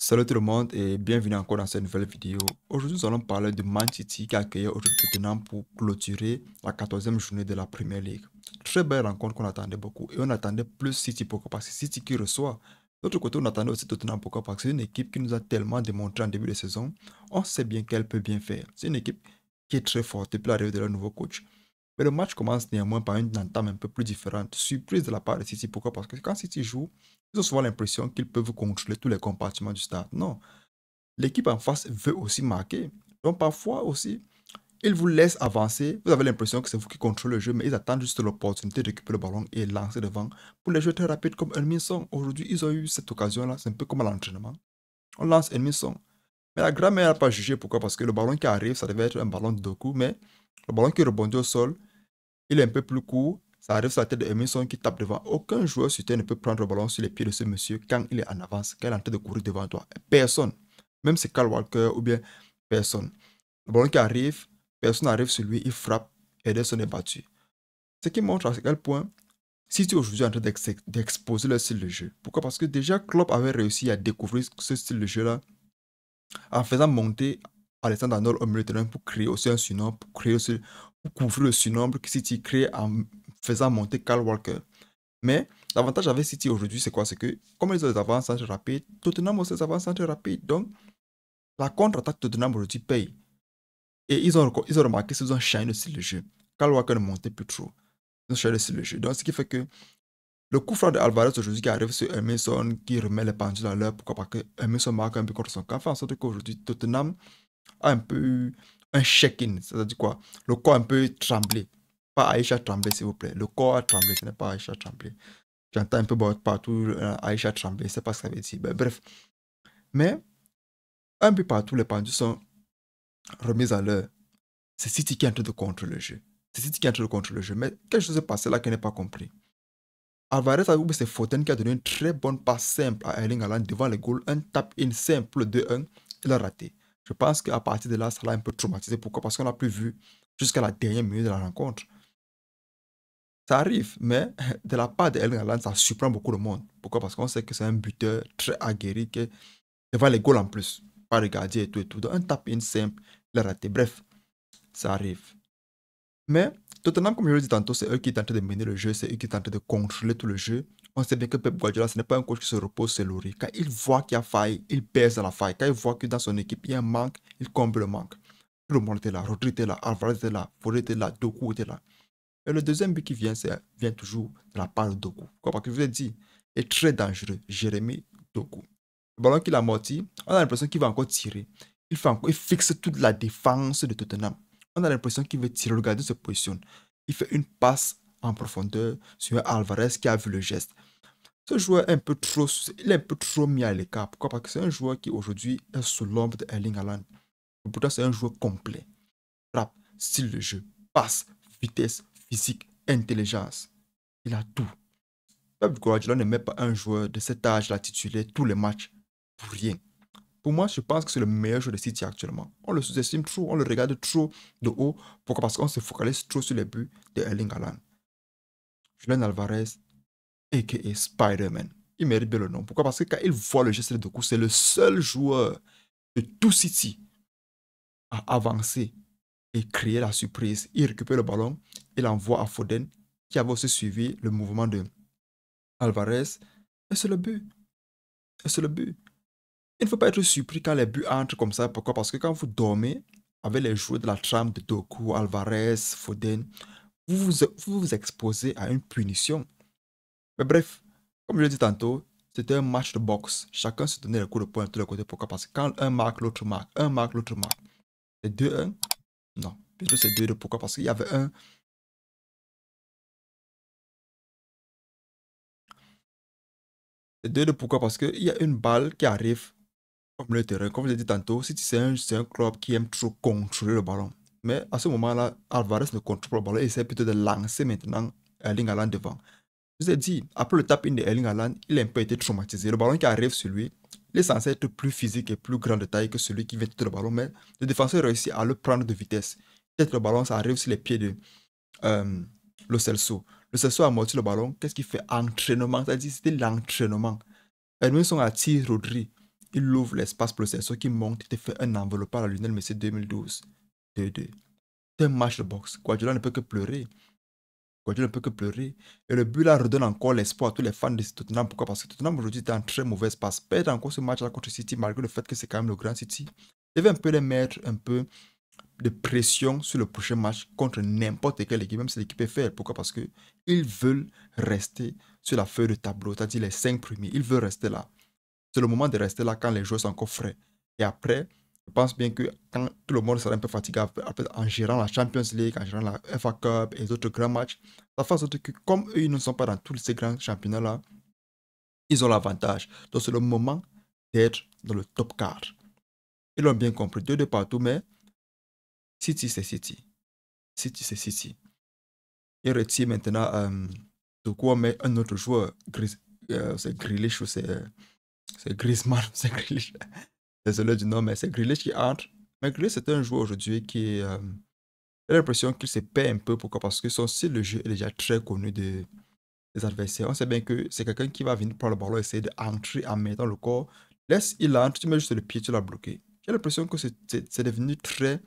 Salut tout le monde et bienvenue encore dans cette nouvelle vidéo. Aujourd'hui, nous allons parler de Man City qui a accueilli aujourd'hui Tottenham pour clôturer la 14e journée de la Premier League. Très belle rencontre qu'on attendait beaucoup et on attendait plus City pourquoi parce que City qui reçoit. D'autre côté, on attendait aussi Tottenham pourquoi parce que c'est une équipe qui nous a tellement démontré en début de saison. On sait bien qu'elle peut bien faire. C'est une équipe qui est très forte depuis l'arrivée de leur nouveau coach. Mais le match commence néanmoins par une entame un peu plus différente. Surprise de la part de City. Pourquoi? Parce que quand City joue, ils ont souvent l'impression qu'ils peuvent contrôler tous les compartiments du stade. Non, l'équipe en face veut aussi marquer. Donc parfois aussi, ils vous laissent avancer. Vous avez l'impression que c'est vous qui contrôlez le jeu, mais ils attendent juste l'opportunité de récupérer le ballon et lancer devant pour les jeux très rapides comme Elminson. Aujourd'hui, ils ont eu cette occasion-là. C'est un peu comme à l'entraînement. On lance Elminson. Mais la grammaire n'a pas jugé. Pourquoi? Parce que le ballon qui arrive, ça devait être un ballon de Doku, mais le ballon qui rebondit au sol, il est un peu plus court. Ça arrive sur la tête de Emerson qui tape devant. Aucun joueur sur terre ne peut prendre le ballon sur les pieds de ce monsieur quand il est en avance, quand il est en train de courir devant toi. Personne. Même si c'est Kyle Walker ou bien personne. Le ballon qui arrive, personne n'arrive sur lui, il frappe, Ederson est battu. Ce qui montre à quel point City aujourd'hui est en train d'exposer leur style de jeu. Pourquoi? Parce que déjà Klopp avait réussi à découvrir ce style de jeu-là en faisant monter Alexander Arnold au milieu de terrain pour créer aussi un surnombre, pour couvrir le surnombre que City crée en faisant monter Kyle Walker. Mais l'avantage avec City aujourd'hui, c'est quoi? C'est que comme ils ont des avances-centres rapides, Tottenham aussi des avances-centres rapides. Donc, la contre-attaque Tottenham aujourd'hui paye. Et ils ont remarqué qu'ils ont changé le style de jeu. Kyle Walker ne montait plus trop. Ils ont changé le style de jeu. Donc, ce qui fait que le coup franc de Alvarez aujourd'hui qui arrive sur Emerson, qui remet les pendules à l'heure, pourquoi? Parce que Emerson marque un peu contre son camp, fait en sorte qu'aujourd'hui, Tottenham a un peu un check-in. C'est-à-dire quoi? Le corps un peu tremblé. Pas Aïcha tremblé, s'il vous plaît. Le corps a tremblé, ce n'est pas Aïcha tremblé. J'entends un peu partout Aïcha tremblé, c'est pas ce que ça veut dire. Ben, bref. Mais un peu partout, les pendules sont remises à l'heure. C'est City qui est en train de contrôler le jeu. C'est City qui est en train de contrôler le jeu. Mais quelque chose s'est passé là que je n'ai pas compris. Alvarez a vu c'est Foden qui a donné une très bonne passe simple à Erling Haaland devant les goals. Un tap-in simple 2-1. Il a raté. Je pense qu'à partir de là, ça l'a un peu traumatisé. Pourquoi? Parce qu'on n'a plus vu jusqu'à la dernière minute de la rencontre. Ça arrive, mais de la part de Erling Haaland, ça surprend beaucoup le monde. Pourquoi? Parce qu'on sait que c'est un buteur très aguerri qui devant les goals en plus. Pas regarder et tout et tout. Donc un tap-in simple, il a raté. Bref, ça arrive. Mais Tottenham, comme je l'ai dit tantôt, c'est eux qui sont en train de mener le jeu, c'est eux qui sont en train de contrôler tout le jeu. On sait bien que Pep Guardiola, ce n'est pas un coach qui se repose sur lauriers. Quand il voit qu'il y a faille, il pèse dans la faille. Quand il voit que dans son équipe, il y a un manque, il comble le manque. Tout le monde était là, Rodri était là, Alvarez était là, Foden était là, Doku était là. Et le deuxième but qui vient toujours de la part de Doku. Parce que je vous ai dit, il est très dangereux, Jérémy Doku. Le ballon qu'il a amorti, on a l'impression qu'il va encore tirer. Il fixe toute la défense de Tottenham. On a l'impression qu'il veut tirer. Regardez, se positionne. Il fait une passe en profondeur sur Alvarez qui a vu le geste. Ce joueur est un peu trop, il est un peu trop mis à l'écart. Pourquoi? Parce que c'est un joueur qui aujourd'hui est sous l'ombre de Erling Haaland. Et pourtant, c'est un joueur complet. Frappe, style de jeu, passe, vitesse, physique, intelligence. Il a tout. Pep Guardiola ne met pas un joueur de cet âge-là titulaire tous les matchs pour rien. Pour moi, je pense que c'est le meilleur joueur de City actuellement. On le sous-estime trop, on le regarde trop de haut. Pourquoi? Parce qu'on se focalise trop sur les buts de Erling Haaland. Julian Alvarez, a.k.a. Spider-Man. Il mérite bien le nom. Pourquoi? Parce que quand il voit le geste de Doku, c'est le seul joueur de tout City à avancer et créer la surprise. Il récupère le ballon, il envoie à Foden, qui avait aussi suivi le mouvement de Alvarez. Et c'est le but. Et c'est le but. Il ne faut pas être surpris quand les buts entrent comme ça. Pourquoi? Parce que quand vous dormez avec les joueurs de la trame de Doku, Alvarez, Foden, vous exposez à une punition. Mais bref, comme je l'ai dit tantôt, c'était un match de boxe. Chacun se donnait les coups de poing de tous les côtés. Pourquoi? Parce que quand un marque, l'autre marque. Un marque, l'autre marque. C'est 2-1. Non, plutôt c'est 2-2. Pourquoi? Parce qu'il y avait un... C'est 2-2. Pourquoi? Parce qu'il y a une balle qui arrive comme le terrain. Comme je l'ai dit tantôt, si c'est un club qui aime trop contrôler le ballon. Mais à ce moment-là, Alvarez ne contrôle pas le ballon et essaie plutôt de lancer maintenant Erling Haaland devant. Je vous ai dit, après le tap-in de Erling Haaland, il a un peu été traumatisé. Le ballon qui arrive sur lui, il est censé être plus physique et plus grand de taille que celui qui vient toucher le ballon, mais le défenseur réussit à le prendre de vitesse. Peut-être le ballon, ça arrive sur les pieds de Lo Celso. Lo Celso a amorti le ballon. Qu'est-ce qu'il fait? Entraînement. C'est-à-dire, c'était l'entraînement. Edmondson attire Rodri. il ouvre l'espace pour le CSO qui monte, il te fait un enveloppé à la Lionel Messi 2012. 2-2. C'est un match de boxe. Guardiola ne peut que pleurer. Guardiola ne peut que pleurer. Et le but là redonne encore l'espoir à tous les fans de Tottenham. Pourquoi? Parce que Tottenham aujourd'hui est en très mauvaise passe. Perdre encore ce match là contre City, malgré le fait que c'est quand même le grand City. Il devait un peu les mettre un peu de pression sur le prochain match contre n'importe quelle équipe, même si l'équipe est faible. Pourquoi? Parce que ils veulent rester sur la feuille de tableau, c'est-à-dire les 5 premiers. Ils veulent rester là. C'est le moment de rester là quand les joueurs sont encore frais. Et après, je pense bien que quand tout le monde sera un peu fatigué en gérant la Champions League, en gérant la FA Cup et les autres grands matchs, ça fait en sorte que comme eux, ils ne sont pas dans tous ces grands championnats-là, ils ont l'avantage. Donc c'est le moment d'être dans le top 4. Ils l'ont bien compris, 2-2 partout, mais City, c'est City. City, c'est City. Il retire maintenant de quoi met un autre joueur. C'est Grealish ou c'est Griezmann, c'est Grealish. Désolé du nom, mais c'est Grealish qui entre. Mais Grealish, c'est un joueur aujourd'hui qui j'ai l'impression qu'il se perd un peu. Pourquoi? Parce que son style de jeu est déjà très connu des adversaires. On sait bien que c'est quelqu'un qui va venir prendre le ballon et essayer d'entrer en mettant le corps. Il entre, tu mets juste le pied, tu l'as bloqué. J'ai l'impression que c'est devenu très...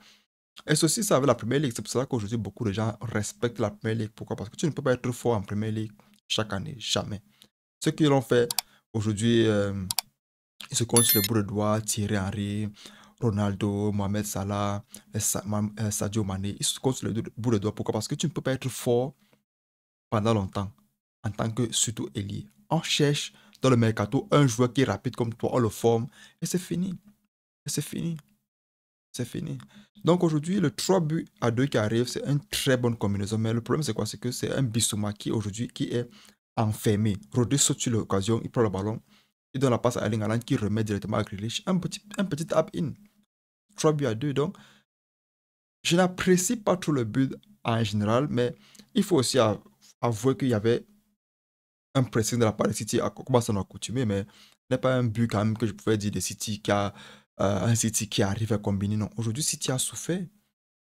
Et ceci, ça avec la Première Ligue. C'est pour ça qu'aujourd'hui, beaucoup de gens respectent la Première Ligue. Pourquoi? Parce que tu ne peux pas être fort en Première Ligue chaque année. Jamais. Ce qu'ils ont fait aujourd'hui, ils se comptent sur les bouts de doigts. Thierry Henry, Ronaldo, Mohamed Salah, Sadio Mané. Ils se comptent sur les bouts de doigts. Pourquoi? Parce que tu ne peux pas être fort pendant longtemps en tant que surtout ailier. On cherche dans le mercato un joueur qui est rapide comme toi. On le forme et c'est fini. Et c'est fini. C'est fini. Donc aujourd'hui, le 3-2 qui arrive, c'est une très bonne combinaison. Mais le problème, c'est quoi? C'est que c'est un Bissouma qui aujourd'hui qui est enfermé. Rodri saute sur l'occasion, il prend le ballon, il donne la passe à Erling Haaland qui remet directement à Grealish. Un petit tap-in. 3-2. Donc, je n'apprécie pas trop le but en général, mais il faut aussi avouer qu'il y avait un pressing de la part de City, comment ça a coutumé, mais n'est pas un but quand même que je pouvais dire de City qui a un City qui arrive à combiner. Non, aujourd'hui, City a souffert.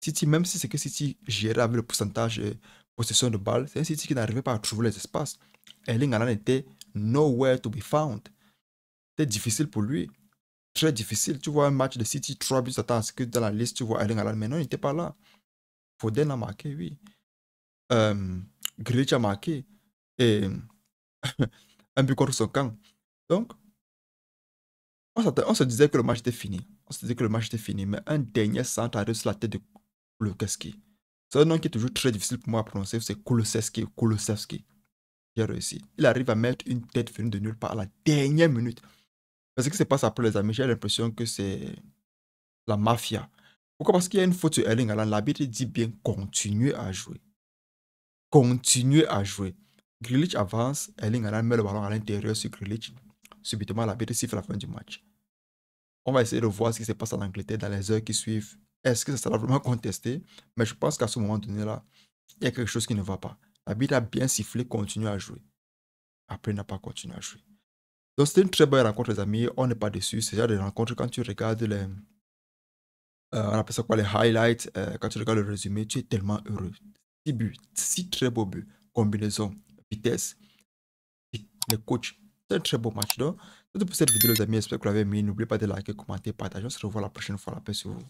City, même si c'est que City gérait avec le pourcentage de possession de balle, c'est un City qui n'arrivait pas à trouver les espaces. Erling Haaland était nowhere to be found. C'était difficile pour lui. Très difficile. Tu vois un match de City, 3 buts, attends, ce que dans la liste, tu vois Erling Haaland, mais non, il n'était pas là. Foden a marqué, oui. Grealish a marqué. Et un but contre son camp. Donc, on se disait que le match était fini. On se disait que le match était fini, mais un dernier centre arrive sur la tête de Kulusevski. C'est un nom qui est toujours très difficile pour moi à prononcer, c'est Kulusevski. Il a réussi. Il arrive à mettre une tête venue de nulle part à la dernière minute. Mais ce qui se passe après, les amis, j'ai l'impression que c'est la mafia. Pourquoi? Parce qu'il y a une faute sur Erling Haaland. L'arbitre dit bien continuez à jouer. Continuez à jouer. Grealish avance, Erling Haaland met le ballon à l'intérieur sur Grealish. Subitement, l'arbitre siffle la fin du match. On va essayer de voir ce qui se passe en Angleterre dans les heures qui suivent. Est-ce que ça sera vraiment contesté? Mais je pense qu'à ce moment donné-là, il y a quelque chose qui ne va pas. L'arbitre a bien sifflé, continue à jouer. Après, il n'a pas continué à jouer. Donc, c'était une très belle rencontre, les amis. On n'est pas déçus. C'est genre des rencontres quand tu regardes les... on appelle ça quoi, les highlights. Quand tu regardes le résumé, tu es tellement heureux. 6 buts, 6 très beaux buts. Combinaison, vitesse, les coachs. C'est un très beau match. Donc, c'est tout pour cette vidéo, les amis. J'espère que vous l'avez aimé. N'oubliez pas de liker, commenter, partager. On se revoit la prochaine fois. La paix sur vous.